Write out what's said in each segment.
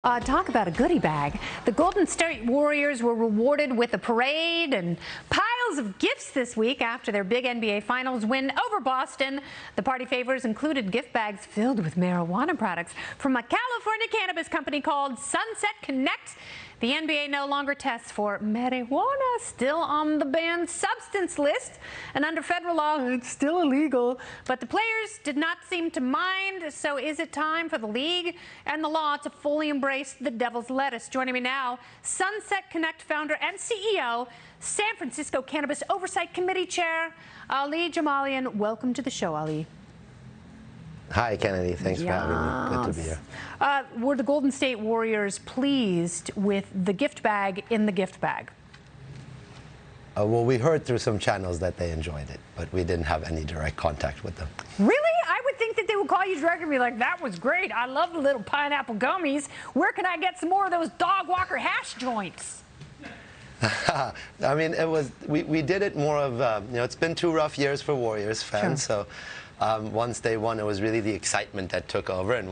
Talk about a goodie bag. The Golden State Warriors were rewarded with a parade and piles of gifts this week after their big NBA Finals win over Boston. The party favors included gift bags filled with marijuana products from a California cannabis company called Sunset Connect. The NBA no longer tests for marijuana, still on the banned substance list. And under federal law, it's still illegal. But the players did not seem to mind. So is it time for the league and the law to fully embrace the devil's lettuce? Joining me now, Sunset Connect founder and CEO, San Francisco Cannabis Oversight Committee Chair, Ali Jamalian. Welcome to the show, Ali. Hi, Kennedy. Thanks for having me. Good to be here. Were the Golden State Warriors pleased with the gift bag in the gift bag? Well, we heard through some channels that they enjoyed it, but we didn't have any direct contact with them. Really? I would think that they would call you directly and be like, that was great. I love the little pineapple gummies. Where can I get some more of those dog walker hash joints? I mean, we did it more of, it's been 2 rough years for Warriors fans, sure. So once they won, it was really the excitement that took over, and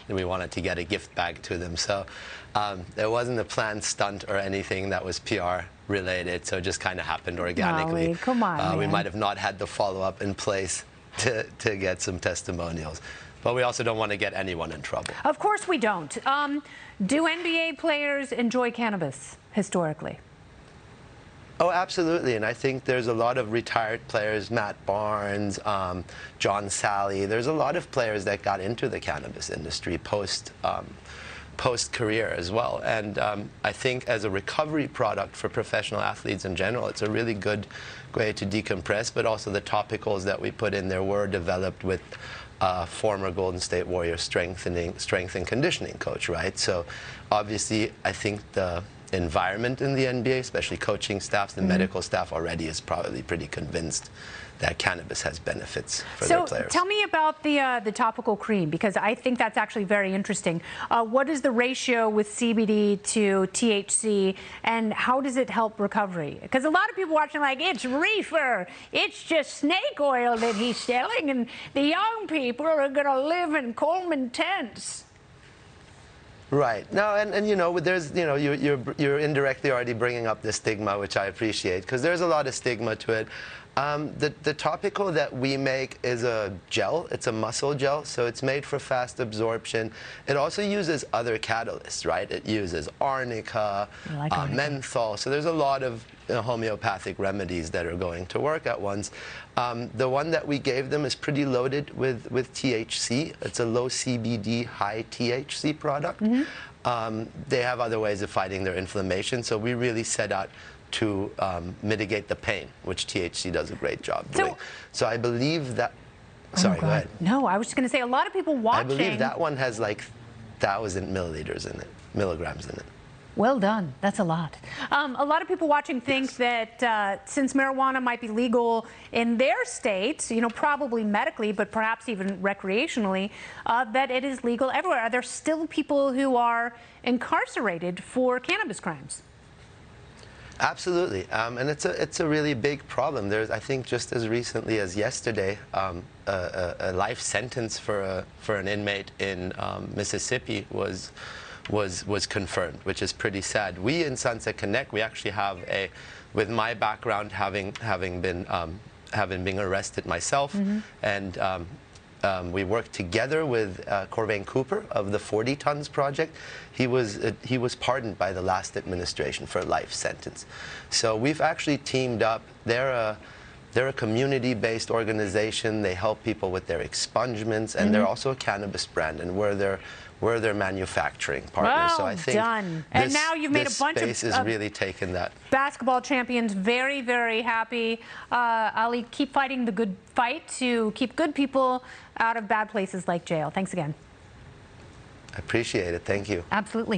we wanted to get a gift bag to them. So there wasn't a planned stunt or anything that was PR related, so it just kind of happened organically. Golly, come on, we might have not had the follow-up in place to get some testimonials. But we also don't want to get anyone in trouble. Of course we don't. Do NBA players enjoy cannabis historically? Oh, absolutely, and I think there's a lot of retired players, Matt Barnes, John Sally. There's a lot of players that got into the cannabis industry post-career as well. And I think as a recovery product for professional athletes in general, it's a really good way to decompress, but also the topicals that we put in there were developed with former Golden State Warrior strength and conditioning coach, right? So obviously, I think the environment in the NBA, especially coaching staffs, the medical staff already is probably pretty convinced that cannabis has benefits for their players. So tell me about the topical cream, because I think that's actually very interesting. What is the ratio with CBD to THC, and how does it help recovery? Because a lot of people watching like, it's reefer, it's just snake oil that he's selling, and the young people are going to live in Coleman tents. Right. No, and there's, you're indirectly already bringing up the stigma, which I appreciate, because there's a lot of stigma to it. The topical that we make is a gel. It's a muscle gel, so it's made for fast absorption. It also uses other catalysts, right? It uses arnica, menthol. So there's a lot of homeopathic remedies that are going to work at once. The one that we gave them is pretty loaded with THC. It's a low CBD, high THC product. They have other ways of fighting their inflammation, so we really set out to mitigate the pain, which THC does a great job doing. So I believe that, sorry, go ahead. No, I was just going to say, a lot of people watching. I believe that one has like 1,000 milliliters in it, milligrams in it. Well done. That's a lot. A lot of people watching think that since marijuana might be legal in their states, probably medically, but perhaps even recreationally, that it is legal everywhere. Are there still people who are incarcerated for cannabis crimes? Absolutely, and it's a really big problem. There's, I think, just as recently as yesterday, a life sentence for an inmate in Mississippi was confirmed, which is pretty sad. We in Sunset Connect, we actually have with my background having been arrested myself, and we worked together with Corvain Cooper of the 40 Tons Project. He was pardoned by the last administration for a life sentence. So we've actually teamed up. They're a community-based organization. They help people with their expungements, and they're also a cannabis brand, and we're their manufacturing partner. Well so I think done. And now you've made a bunch of space is really taken that. Basketball champions very, very happy. Ali, keep fighting the good fight to keep good people out of bad places like jail. Thanks again. I appreciate it. Thank you. Absolutely.